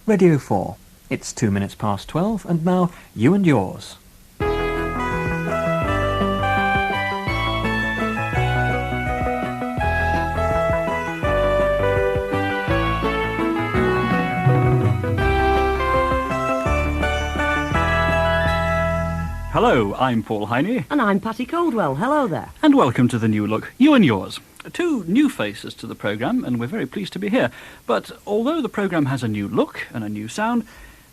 Radio 4. It's 2 minutes past 12, and now you and yours. Hello, I'm Paul Heiney. And I'm Pattie Coldwell. Hello there. And welcome to the new look, You and Yours. Two new faces to the programme, and we're very pleased to be here. But although the programme has a new look and a new sound,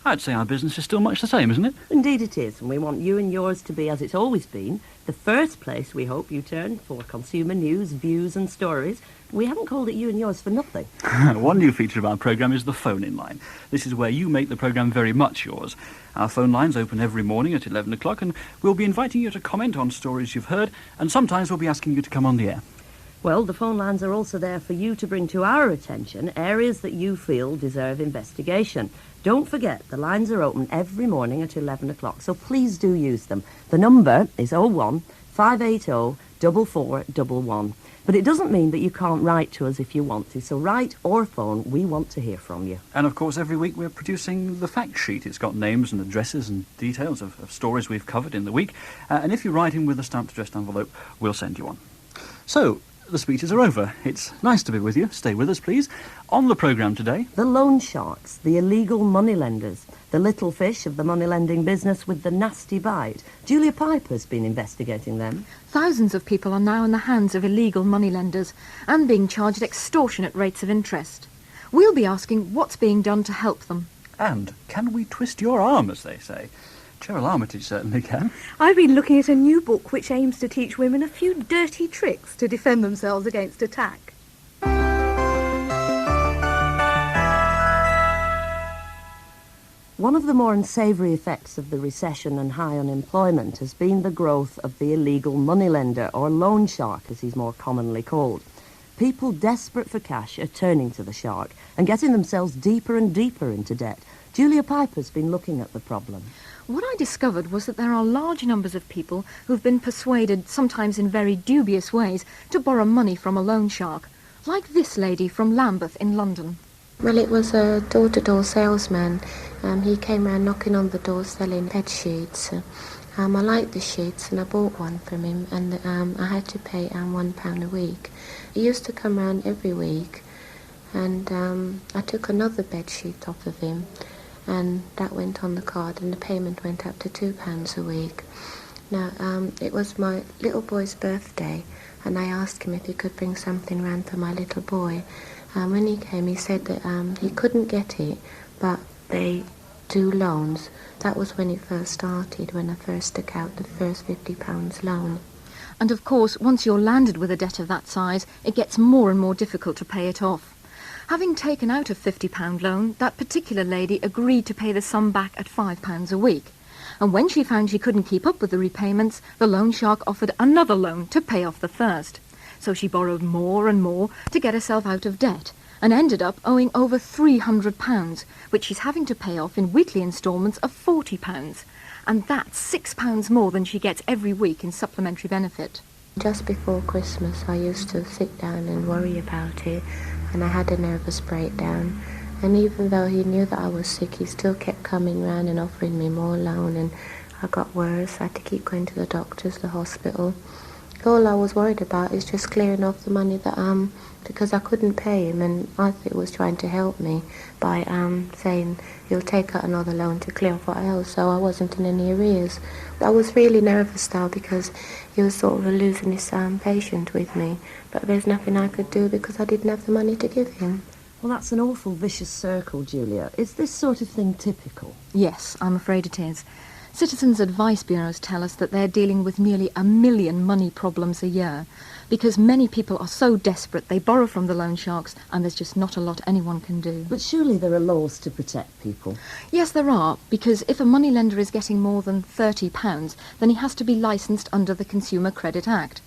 I'd say our business is still much the same, isn't it? Indeed it is, and we want You and Yours to be, as it's always been, the first place we hope you turn for consumer news, views and stories. We haven't called it You and Yours for nothing. One new feature of our programme is the phone-in line. This is where you make the programme very much yours. Our phone lines open every morning at 11 o'clock, and we'll be inviting you to comment on stories you've heard, and sometimes we'll be asking you to come on the air. Well, the phone lines are also there for you to bring to our attention areas that you feel deserve investigation. Don't forget, the lines are open every morning at 11 o'clock, so please do use them. The number is 01 580 4411. But it doesn't mean that you can't write to us if you want to. So write or phone, we want to hear from you. And of course, every week we're producing the fact sheet. It's got names and addresses and details of stories we've covered in the week. And if you write in with a stamped addressed envelope, we'll send you one. So, the speeches are over. It's nice to be with you. Stay with us, please. On the programme today... The loan sharks, the illegal moneylenders, the little fish of the money-lending business with the nasty bite. Julia Piper's been investigating them. Thousands of people are now in the hands of illegal moneylenders and being charged extortionate rates of interest. We'll be asking what's being done to help them. And can we twist your arm, as they say? Cheryl Armitage certainly can. I've been looking at a new book which aims to teach women a few dirty tricks to defend themselves against attack. One of the more unsavoury effects of the recession and high unemployment has been the growth of the illegal moneylender, or loan shark as he's more commonly called. People desperate for cash are turning to the shark and getting themselves deeper and deeper into debt. Julia Piper's been looking at the problem. What I discovered was that there are large numbers of people who've been persuaded, sometimes in very dubious ways, to borrow money from a loan shark, like this lady from Lambeth in London. Well, it was a door-to-door salesman. He came around knocking on the door selling bed sheets. I liked the sheets and I bought one from him, and I had to pay £1 a week. He used to come round every week, and I took another bed sheet off of him, and that went on the card, and the payment went up to £2 a week. Now, it was my little boy's birthday, and I asked him if he could bring something round for my little boy. When he came, he said that he couldn't get it, but they do loans. That was when it first started, when I first took out the first £50 loan. And of course, once you're landed with a debt of that size, it gets more and more difficult to pay it off. Having taken out a £50 loan, that particular lady agreed to pay the sum back at £5 a week. And when she found she couldn't keep up with the repayments, the loan shark offered another loan to pay off the first. So she borrowed more and more to get herself out of debt, and ended up owing over £300, which she's having to pay off in weekly instalments of £40. And that's £6 more than she gets every week in supplementary benefit. Just before Christmas, I used to sit down and worry about it, and I had a nervous breakdown. And even though he knew that I was sick, he still kept coming round and offering me more loan, and I got worse. I had to keep going to the doctors, the hospital. All I was worried about is just clearing off the money that because I couldn't pay him, and I think he was trying to help me by saying he'll take out another loan to clear off what I owe, so I wasn't in any arrears. I was really nervous now because he was sort of losing his patience with me, but there's nothing I could do because I didn't have the money to give him. Well, that's an awful vicious circle, Julia. Is this sort of thing typical? Yes, I'm afraid it is. Citizens' advice bureaus tell us that they're dealing with nearly 1 million money problems a year, because many people are so desperate they borrow from the loan sharks, and there's just not a lot anyone can do. But surely there are laws to protect people. Yes, there are, because if a moneylender is getting more than £30, then he has to be licensed under the Consumer Credit Act.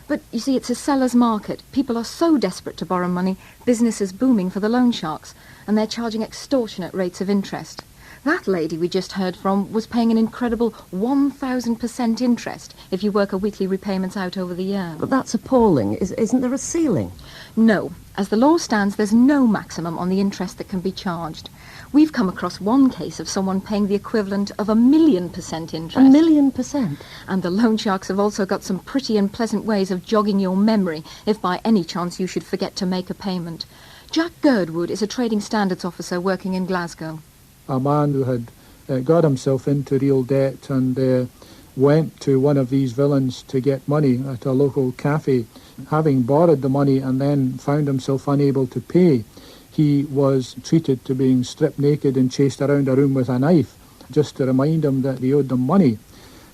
But, you see, it's a seller's market. People are so desperate to borrow money, business is booming for the loan sharks, and they're charging extortionate rates of interest. That lady we just heard from was paying an incredible 1,000% interest if you work her weekly repayments out over the year. But that's appalling. Isn't there a ceiling? No. As the law stands, there's no maximum on the interest that can be charged. We've come across one case of someone paying the equivalent of 1,000,000% interest. 1,000,000%? And the loan sharks have also got some pretty and pleasant ways of jogging your memory if by any chance you should forget to make a payment. Jack Girdwood is a trading standards officer working in Glasgow. A man who had got himself into real debt and went to one of these villains to get money at a local cafe. Having borrowed the money and then found himself unable to pay, he was treated to being stripped naked and chased around a room with a knife, just to remind him that he owed them money.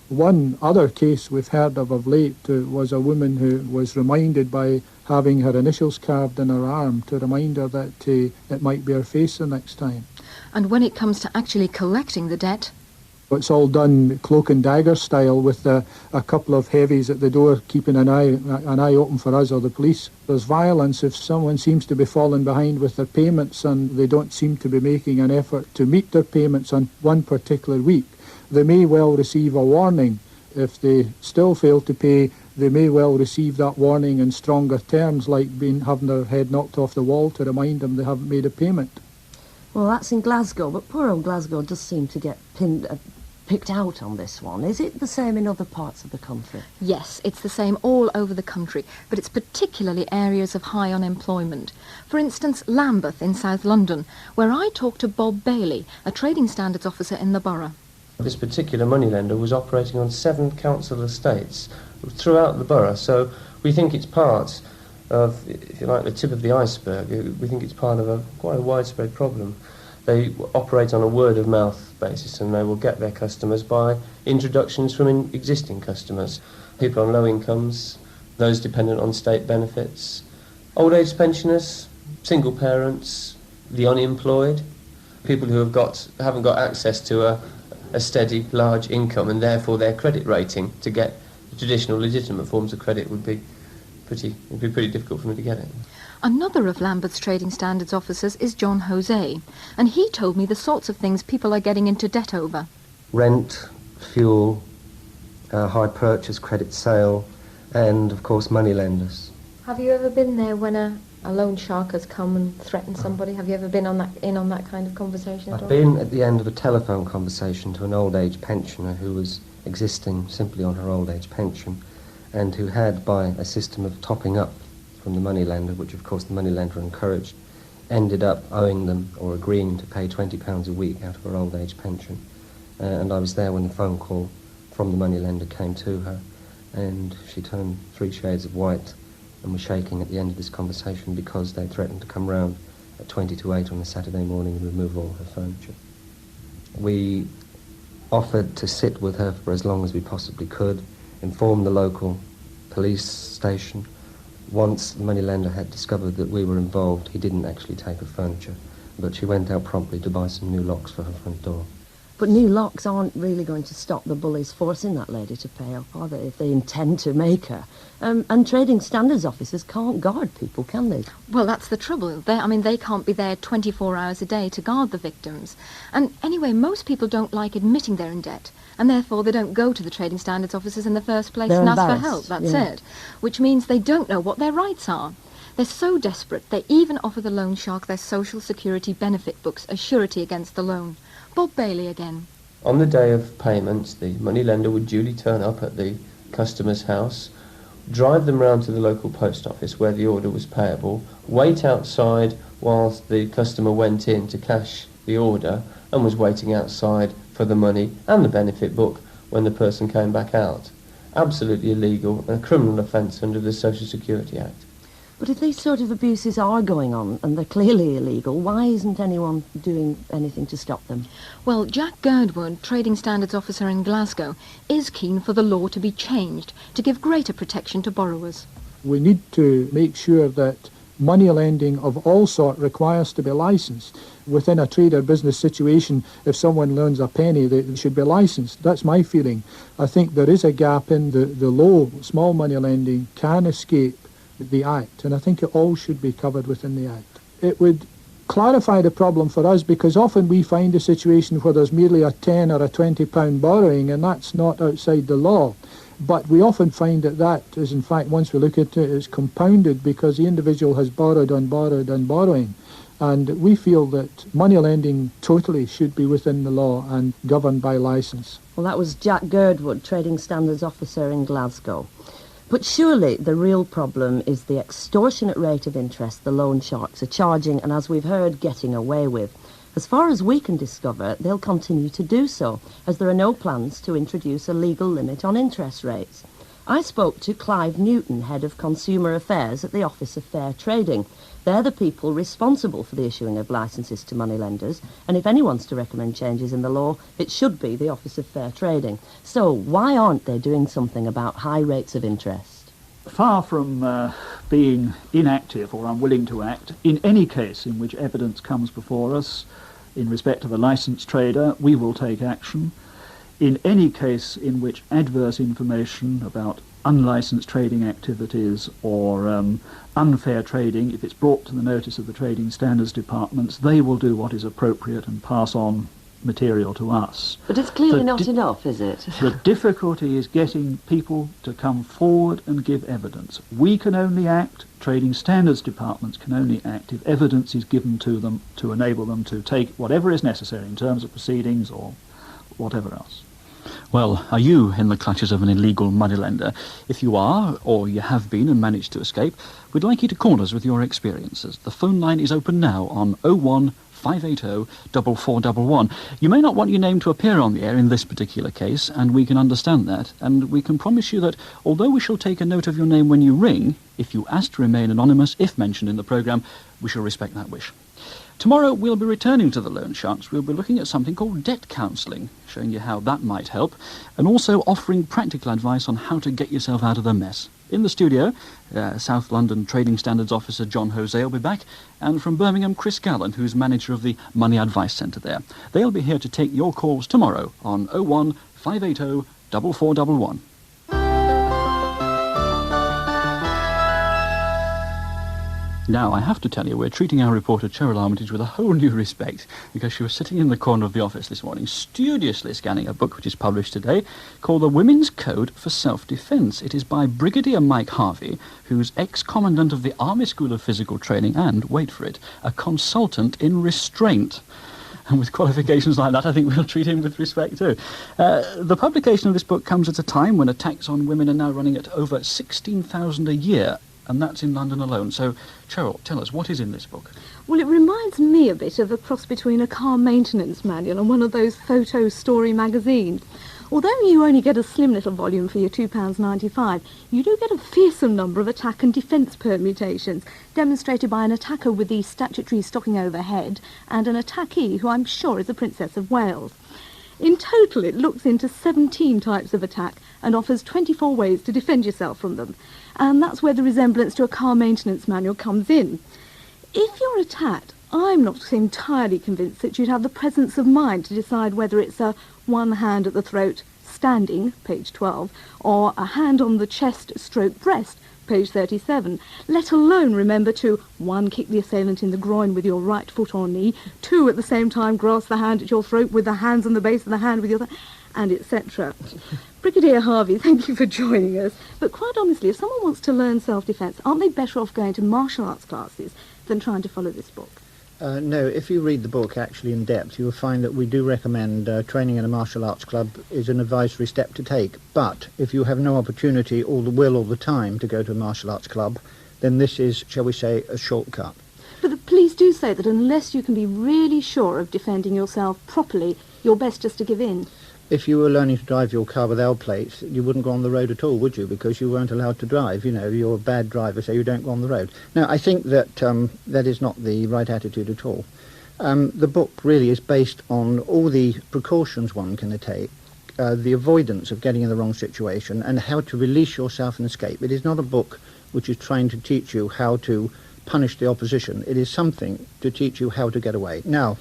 One other case we've heard of late was a woman who was reminded by having her initials carved in her arm to remind her that it might be her face the next time. And when it comes to actually collecting the debt, it's all done cloak and dagger style with a couple of heavies at the door keeping an eye open for us or the police. There's violence if someone seems to be falling behind with their payments and they don't seem to be making an effort to meet their payments on one particular week. They may well receive a warning. If they still fail to pay, they may well receive that warning in stronger terms, like having their head knocked off the wall to remind them they haven't made a payment. Well, that's in Glasgow, but poor old Glasgow does seem to get picked out on this one. Is it the same in other parts of the country? yes, it's the same all over the country, but it's particularly areas of high unemployment. For instance, Lambeth in South London, where I talked to Bob Bailey, a trading standards officer in the borough. This particular moneylender was operating on 7 council estates throughout the borough, so we think it's part of, if you like, the tip of the iceberg. We think it's part of quite a widespread problem. They operate on a word-of-mouth basis, and they will get their customers by introductions from existing customers. People on low incomes, those dependent on state benefits, old age pensioners, single parents, the unemployed, people who haven't got access to a steady, large income, and therefore their credit rating to get the traditional legitimate forms of credit would be pretty difficult for me to get it. Another of Lambeth's trading standards officers is John Jose, and he told me the sorts of things people are getting into debt over. Rent, fuel, high purchase, credit sale, and of course moneylenders. Have you ever been there when a loan shark has come and threatened somebody? Have you ever been on that kind of conversation at all? I've been at the end of a telephone conversation to an old age pensioner who was existing simply on her old age pension and who had, by a system of topping up from the moneylender, which of course the moneylender encouraged, ended up owing them or agreeing to pay £20 a week out of her old age pension. And I was there when the phone call from the moneylender came to her, and she turned 3 shades of white and was shaking at the end of this conversation because they threatened to come round at 20 to 8 on a Saturday morning and remove all her furniture. We offered to sit with her for as long as we possibly could, inform the local police station. Once the moneylender had discovered that we were involved, he didn't actually take her furniture, but she went out promptly to buy some new locks for her front door. But new locks aren't really going to stop the bullies forcing that lady to pay up, are they, if they intend to make her? And trading standards officers can't guard people, can they? Well, that's the trouble. They can't be there 24 hours a day to guard the victims. And anyway, most people don't like admitting they're in debt, and therefore they don't go to the trading standards officers in the first place and ask for help. That's it. Which means they don't know what their rights are. They're so desperate, they even offer the loan shark their social security benefit books as surety against the loan. Bob Bailey again. On the day of payments, the moneylender would duly turn up at the customer's house, drive them round to the local post office where the order was payable, wait outside whilst the customer went in to cash the order and was waiting outside for the money and the benefit book when the person came back out. Absolutely illegal and a criminal offence under the Social Security Act. But if these sort of abuses are going on and they're clearly illegal, why isn't anyone doing anything to stop them? Well, Jack Girdwood, trading standards officer in Glasgow, is keen for the law to be changed to give greater protection to borrowers. We need to make sure that money lending of all sorts requires to be licensed. Within a trade or business situation, if someone loans a penny, they should be licensed. That's my feeling. I think there is a gap in the law. Small money lending can escape the Act, and I think it all should be covered within the Act. It would clarify the problem for us, because often we find a situation where there's merely a £10 or a £20 borrowing, and that's not outside the law. But we often find that is, in fact, once we look at it, is compounded because the individual has borrowed on borrowed on borrowing. And we feel that money lending totally should be within the law and governed by licence. Well, that was Jack Girdwood, Trading Standards Officer in Glasgow. But surely the real problem is the extortionate rate of interest the loan sharks are charging and, as we've heard, getting away with. As far as we can discover, they'll continue to do so, as there are no plans to introduce a legal limit on interest rates. I spoke to Clive Newton, Head of Consumer Affairs at the Office of Fair Trading. They're the people responsible for the issuing of licences to moneylenders, and if anyone's to recommend changes in the law, it should be the Office of Fair Trading. So why aren't they doing something about high rates of interest? Far from being inactive or unwilling to act, in any case in which evidence comes before us in respect of a licensed trader, we will take action. In any case in which adverse information about unlicensed trading activities or unfair trading, if it's brought to the notice of the Trading Standards Departments, they will do what is appropriate and pass on material to us. But it's clearly not enough, is it? The difficulty is getting people to come forward and give evidence. We can only act, Trading Standards Departments can only act if evidence is given to them to enable them to take whatever is necessary in terms of proceedings or whatever else. Well, are you in the clutches of an illegal moneylender? If you are, or you have been and managed to escape, we'd like you to call us with your experiences. The phone line is open now on 01580 4411. You may not want your name to appear on the air in this particular case, and we can understand that, and we can promise you that although we shall take a note of your name when you ring, if you ask to remain anonymous, if mentioned in the programme, we shall respect that wish. Tomorrow we'll be returning to the loan sharks. We'll be looking at something called debt counselling, showing you how that might help, and also offering practical advice on how to get yourself out of the mess. In the studio, South London Trading Standards Officer John Jose will be back, and from Birmingham, Chris Gallen, who's manager of the Money Advice Centre there. They'll be here to take your calls tomorrow on 01580 4411. Now, I have to tell you, we're treating our reporter Cheryl Armitage with a whole new respect, because she was sitting in the corner of the office this morning, studiously scanning a book which is published today, called The Women's Code for Self-Defence. It is by Brigadier Mike Harvey, who's ex-commandant of the Army School of Physical Training and, wait for it, a consultant in restraint. And with qualifications like that, I think we'll treat him with respect too. The publication of this book comes at a time when attacks on women are now running at over 16,000 a year, and that's in London alone. So, Cheryl, tell us, what is in this book? Well, it reminds me a bit of a cross between a car maintenance manual and one of those photo story magazines. Although you only get a slim little volume for your £2.95, you do get a fearsome number of attack and defence permutations, demonstrated by an attacker with the statutory stocking overhead and an attackee who I'm sure is the Princess of Wales. In total, it looks into 17 types of attack and offers 24 ways to defend yourself from them. And that's where the resemblance to a car maintenance manual comes in. If you're attacked, I'm not entirely convinced that you'd have the presence of mind to decide whether it's a one hand at the throat, standing, page 12, or a hand on the chest stroke breast, page 37, let alone remember to 1. Kick the assailant in the groin with your right foot or knee, 2. At the same time grasp the hand at your throat with the hands on the base of the hand with your and etc. Brigadier Harvey, thank you for joining us. But quite honestly, if someone wants to learn self-defence, aren't they better off going to martial arts classes than trying to follow this book? No, if you read the book actually in depth, you will find that we do recommend training in a martial arts club is an advisory step to take. But if you have no opportunity or the will or the time to go to a martial arts club, then this is, shall we say, a shortcut. But the police do say that unless you can be really sure of defending yourself properly, you're best just to give in. If you were learning to drive your car with L plates, you wouldn't go on the road at all, would you? Because you weren't allowed to drive. You know, you're a bad driver, so you don't go on the road. Now, I think that that is not the right attitude at all. The book really is based on all the precautions one can take, the avoidance of getting in the wrong situation, and how to release yourself and escape. It is not a book which is trying to teach you how to punish the opposition. It is something to teach you how to get away. Now,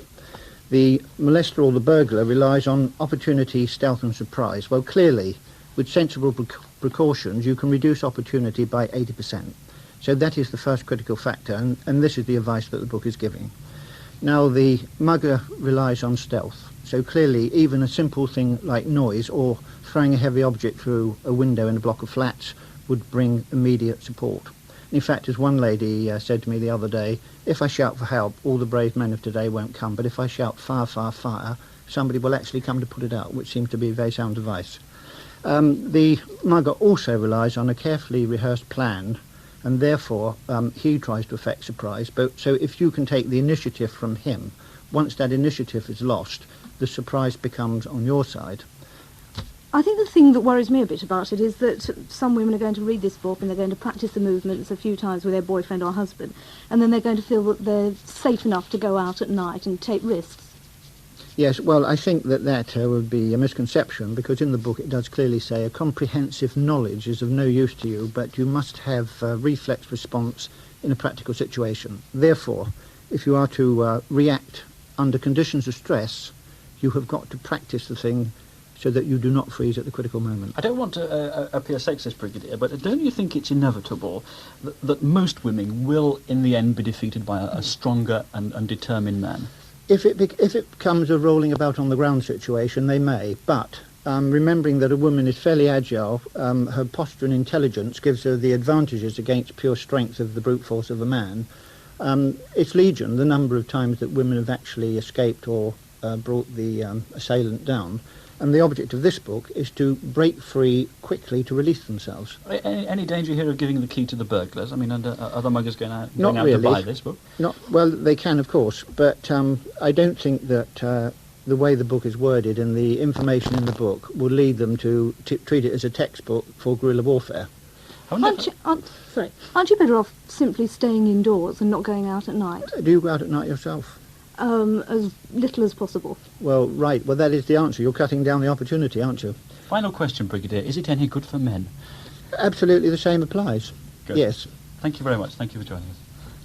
the molester or the burglar relies on opportunity, stealth and surprise. Well, clearly, with sensible precautions, you can reduce opportunity by 80%. So that is the first critical factor, and this is the advice that the book is giving. Now, the mugger relies on stealth. So clearly, even a simple thing like noise or throwing a heavy object through a window in a block of flats would bring immediate support. In fact, as one lady said to me the other day, if I shout for help, all the brave men of today won't come, but if I shout fire, fire, fire, somebody will actually come to put it out, which seems to be a very sound advice. The mugger also relies on a carefully rehearsed plan, and therefore he tries to affect surprise. So if you can take the initiative from him, once that initiative is lost, the surprise becomes on your side. I think the thing that worries me a bit about it is that some women are going to read this book and they're going to practice the movements a few times with their boyfriend or husband, and then they're going to feel that they're safe enough to go out at night and take risks. Yes, well, I think that would be a misconception, because in the book it does clearly say a comprehensive knowledge is of no use to you, but you must have a reflex response in a practical situation. Therefore, if you are to react under conditions of stress, you have got to practice the thing so that you do not freeze at the critical moment. I don't want to appear sexist, Brigadier, but don't you think it's inevitable that most women will, in the end, be defeated by a stronger and determined man? If it becomes a rolling about on the ground situation, they may, but remembering that a woman is fairly agile, her posture and intelligence gives her the advantages against pure strength of the brute force of a man. It's legion, the number of times that women have actually escaped or brought the assailant down. And the object of this book is to break free quickly to release themselves. Any danger here of giving the key to the burglars? I mean, are other muggers going out really. to buy this book? Well, they can, of course, but I don't think that the way the book is worded and the information in the book will lead them to treat it as a textbook for guerrilla warfare. Aren't you better off simply staying indoors and not going out at night? Do you go out at night yourself? As little as possible. Well, right. Well, that is the answer. You're cutting down the opportunity, aren't you? Final question, Brigadier. Is it any good for men? Absolutely the same applies. Good. Yes. Thank you very much. Thank you for joining us.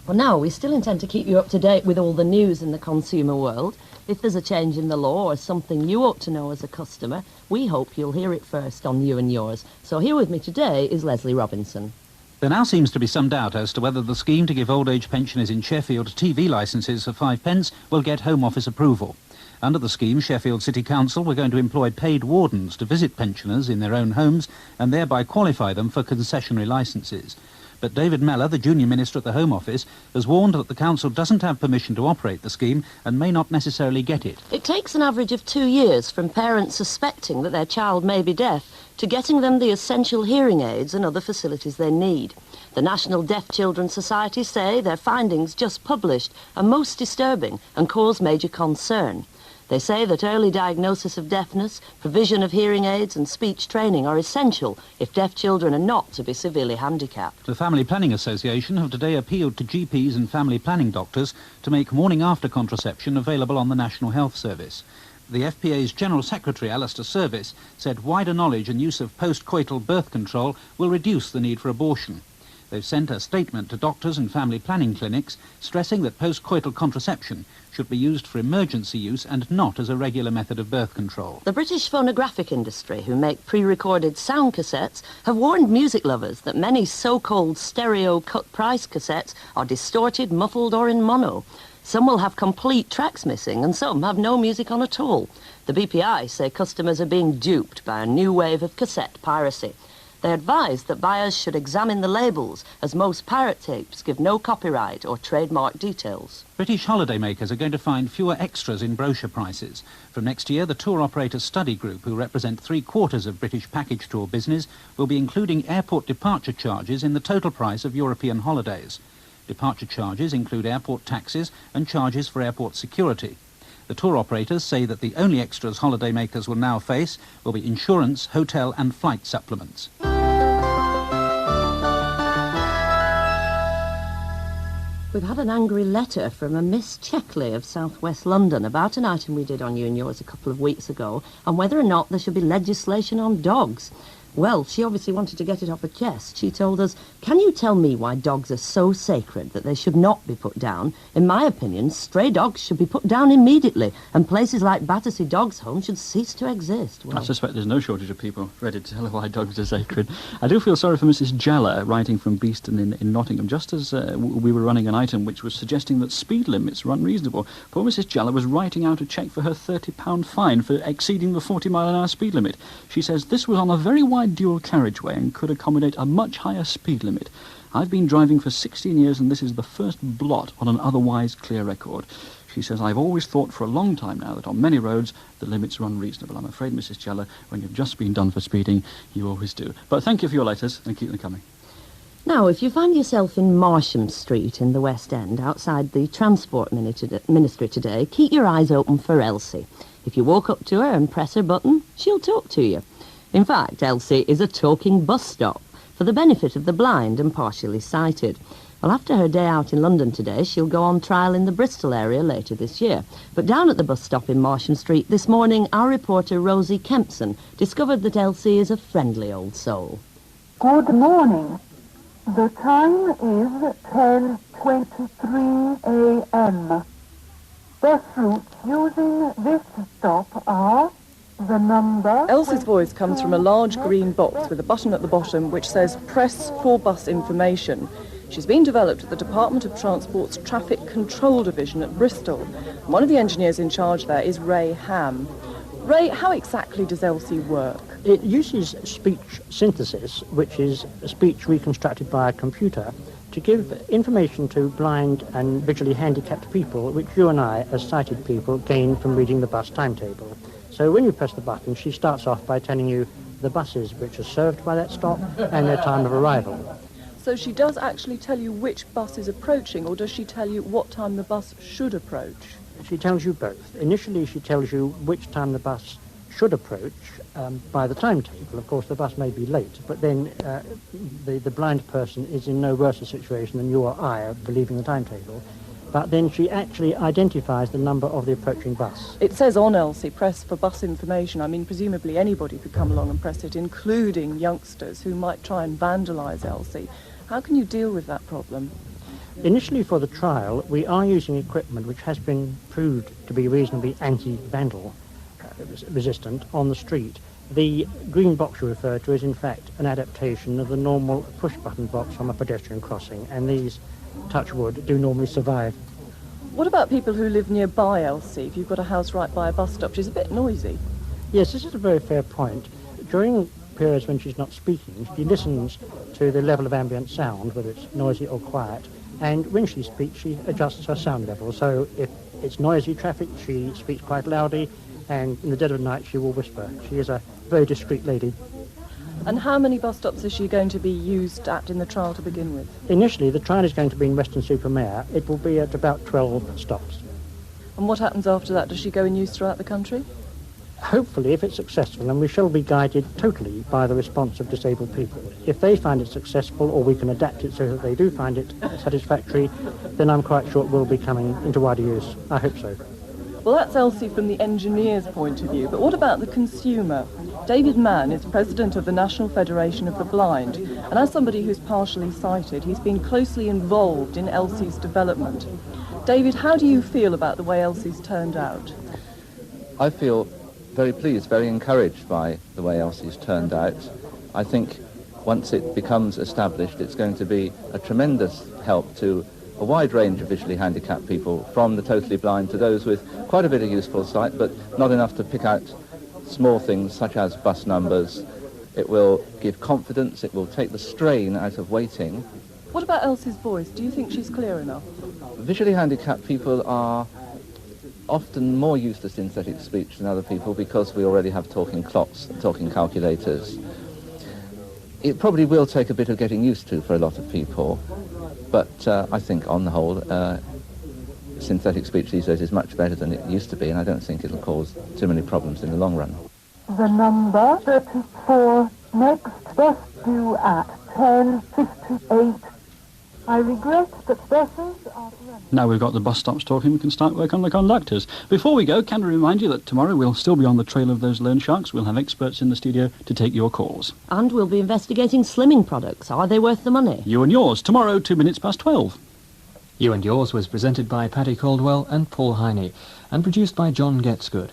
Well, now, we still intend to keep you up to date with all the news in the consumer world. If there's a change in the law or something you ought to know as a customer, we hope you'll hear it first on You and Yours. So here with me today is Leslie Robinson. There now seems to be some doubt as to whether the scheme to give old age pensioners in Sheffield TV licences for 5p will get Home Office approval. Under the scheme, Sheffield City Council were going to employ paid wardens to visit pensioners in their own homes and thereby qualify them for concessionary licences. But David Mellor, the junior minister at the Home Office, has warned that the council doesn't have permission to operate the scheme and may not necessarily get it. It takes an average of 2 years from parents suspecting that their child may be deaf to getting them the essential hearing aids and other facilities they need. The National Deaf Children's Society say their findings just published are most disturbing and cause major concern. They say that early diagnosis of deafness, provision of hearing aids and speech training are essential if deaf children are not to be severely handicapped. The Family Planning Association have today appealed to GPs and family planning doctors to make morning-after contraception available on the National Health Service. The FPA's General Secretary, Alistair Service, said wider knowledge and use of post-coital birth control will reduce the need for abortion. They've sent a statement to doctors and family planning clinics stressing that post-coital contraception should be used for emergency use and not as a regular method of birth control. The British phonographic industry, who make pre-recorded sound cassettes, have warned music lovers that many so-called stereo cut-price cassettes are distorted, muffled or in mono. Some will have complete tracks missing and some have no music on at all. The BPI say customers are being duped by a new wave of cassette piracy. They advise that buyers should examine the labels, as most pirate tapes give no copyright or trademark details. British holidaymakers are going to find fewer extras in brochure prices. From next year, the Tour Operator Study Group, who represent 3/4 of British package tour business, will be including airport departure charges in the total price of European holidays. Departure charges include airport taxes and charges for airport security. The tour operators say that the only extras holidaymakers will now face will be insurance, hotel and flight supplements. We've had an angry letter from a Miss Checkley of South West London about an item we did on You and Yours a couple of weeks ago on whether or not there should be legislation on dogs. Well, she obviously wanted to get it off her chest. She told us, "Can you tell me why dogs are so sacred that they should not be put down? In my opinion, stray dogs should be put down immediately, and places like Battersea Dogs Home should cease to exist." Well, I suspect there's no shortage of people ready to tell her why dogs are sacred. I do feel sorry for Mrs. Jella, writing from Beeston in Nottingham, just as we were running an item which was suggesting that speed limits are unreasonable. Poor Mrs. Jella was writing out a cheque for her £30 fine for exceeding the 40-mile-an-hour speed limit. She says this was on a very wide wide dual carriageway and could accommodate a much higher speed limit. I've been driving for 16 years and this is the first blot on an otherwise clear record. She says, I've always thought for a long time now that on many roads the limits are unreasonable. I'm afraid, Mrs. Cheller, when you've just been done for speeding, you always do. But thank you for your letters and keep them coming. Now, if you find yourself in Marsham Street in the West End, outside the Transport Ministry today, keep your eyes open for Elsie. If you walk up to her and press her button, she'll talk to you. In fact, Elsie is a talking bus stop for the benefit of the blind and partially sighted. Well, after her day out in London today, she'll go on trial in the Bristol area later this year. But down at the bus stop in Marsham Street this morning, our reporter Rosie Kempson discovered that Elsie is a friendly old soul. Good morning. The time is 10:23 a.m. Bus routes using this stop are the number... Elsie's voice comes from a large green box with a button at the bottom which says Press for Bus Information. She's been developed at the Department of Transport's Traffic Control Division at Bristol. One of the engineers in charge there is Ray Ham. Ray, how exactly does Elsie work? It uses speech synthesis, which is speech reconstructed by a computer, to give information to blind and visually handicapped people, which you and I, as sighted people, gain from reading the bus timetable. So when you press the button, she starts off by telling you the buses which are served by that stop and their time of arrival. So she does actually tell you which bus is approaching, or does she tell you what time the bus should approach? She tells you both. Initially, she tells you which time the bus should approach by the timetable. Of course, the bus may be late, but then the blind person is in no worse a situation than you or I of believing the timetable. But then she actually identifies the number of the approaching bus. It says on Elsie, press for bus information. I mean, presumably anybody could come along and press it, including youngsters who might try and vandalise Elsie. How can you deal with that problem? Initially for the trial, we are using equipment which has been proved to be reasonably anti-vandal resistant on the street. The green box you refer to is in fact an adaptation of the normal push-button box from a pedestrian crossing, and these, touch wood, do normally survive. What about people who live nearby Elsie? If you've got a house right by a bus stop, she's a bit noisy. Yes, this is a very fair point. During periods when she's not speaking, she listens to the level of ambient sound, whether it's noisy or quiet, and when she speaks, she adjusts her sound level. So if it's noisy traffic, she speaks quite loudly, and in the dead of night, she will whisper. She is a very discreet lady. And how many bus stops is she going to be used at in the trial to begin with? Initially, the trial is going to be in Weston-super-Mare. It will be at about 12 stops. And what happens after that? Does she go in use throughout the country? Hopefully, if it's successful, and we shall be guided totally by the response of disabled people. If they find it successful, or we can adapt it so that they do find it satisfactory, then I'm quite sure it will be coming into wider use. I hope so. Well, that's Elsie from the engineer's point of view, but what about the consumer? David Mann is president of the National Federation of the Blind, and as somebody who's partially sighted, he's been closely involved in Elsie's development. David, how do you feel about the way Elsie's turned out? I feel very pleased, very encouraged by the way Elsie's turned out. I think once it becomes established, it's going to be a tremendous help to a wide range of visually handicapped people, from the totally blind to those with quite a bit of useful sight, but not enough to pick out small things such as bus numbers. It will give confidence, it will take the strain out of waiting. What about Elsie's voice? Do you think she's clear enough? Visually handicapped people are often more used to synthetic speech than other people because we already have talking clocks and talking calculators. It probably will take a bit of getting used to for a lot of people, but I think on the whole synthetic speech these days is much better than it used to be, and I don't think it'll cause too many problems in the long run. The number 34 next bus due at 10:58. I regret that buses are... Now we've got the bus stops talking, we can start work on the conductors. Before we go, can I remind you that tomorrow we'll still be on the trail of those loan sharks. We'll have experts in the studio to take your calls. And we'll be investigating slimming products. Are they worth the money? You and yours, tomorrow, 12:02. You and Yours was presented by Pattie Coldwell and Paul Heiney, and produced by John Getsgood.